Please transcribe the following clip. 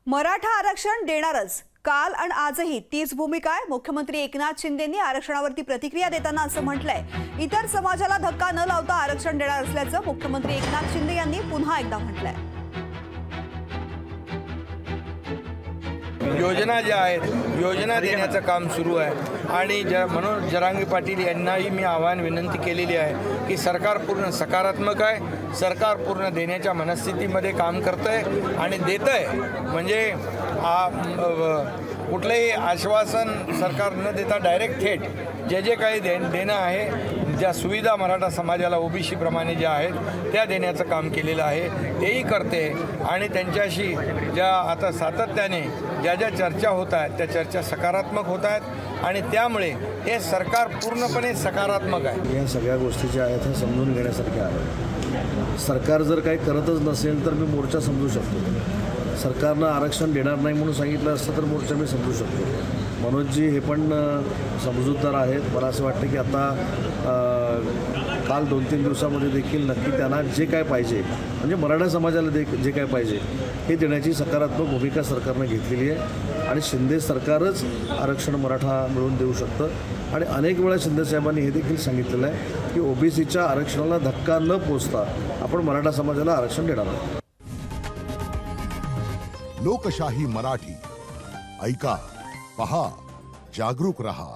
मराठा आरक्षण देणारच। काल आणि आजही तीच भूमिका आहे। मुख्यमंत्री एकनाथ शिंदेंनी आरक्षणावरती प्रतिक्रिया देताना असं म्हटलंय, इतर समाजाला धक्का न लावता आरक्षण देणार असल्याचं मुख्यमंत्री एकनाथ शिंदे यांनी पुन्हा एकदा म्हटलंय। योजना ज्या आहेत, योजना देण्याचं काम सुरू आहे आणि मनोज जरांगे पाटील यांनाही मी आव्हान विनंती केलेली आहे की सरकार पूर्ण सकारात्मक आहे, सरकार पूर्ण देण्याच्या मनस्थितीमध्ये काम करतंय आणि देतंय। म्हणजे कुठलंही आश्वासन सरकार न देता डायरेक्ट थेट जे काही देणं आहे, ज्या सुविधा मराठा समाजाला ओबीसी प्रमाणे ज्या आहेत त्या देण्याचं काम केलेलं आहे, तेही करते। आणि त्यांच्याशी ज्या आता सातत्याने ज्या चर्चा होत आहेत त्या चर्चा सकारात्मक होत आहेत आणि त्यामुळे हे सरकार पूर्णपणे सकारात्मक आहे। या सगळ्या गोष्टी ज्या आहेत ह्या समजून घेण्यासारख्या आहेत। सरकार जर काही करतच नसेल तर मी मोर्चा समजू शकतो। सरकारनं आरक्षण देणार नाही म्हणून सांगितलं असतं तर मोर्चा मी समजू शकतो। मनोजजी हे पण समजूतदार आहेत। मला असं वाटतं की आता काल 2-3 दिवसामध्ये देखील नक्की त्यांना जे काय पाहिजे, म्हणजे मराठा समाजाला जे काय पाहिजे हे देण्याची सकारात्मक भूमिका सरकारनं घेतलेली आहे आणि शिंदे सरकारच आरक्षण मराठा मिळवून देऊ शकतं। आणि अनेक वेळा शिंदेसाहेबांनी हे देखील सांगितलेलं आहे की ओबीसीच्या आरक्षणाला धक्का न पोचता आपण मराठा समाजाला आरक्षण देणार आहोत। लोकशाही मराठी ऐका, पहा, जागरूक रहा।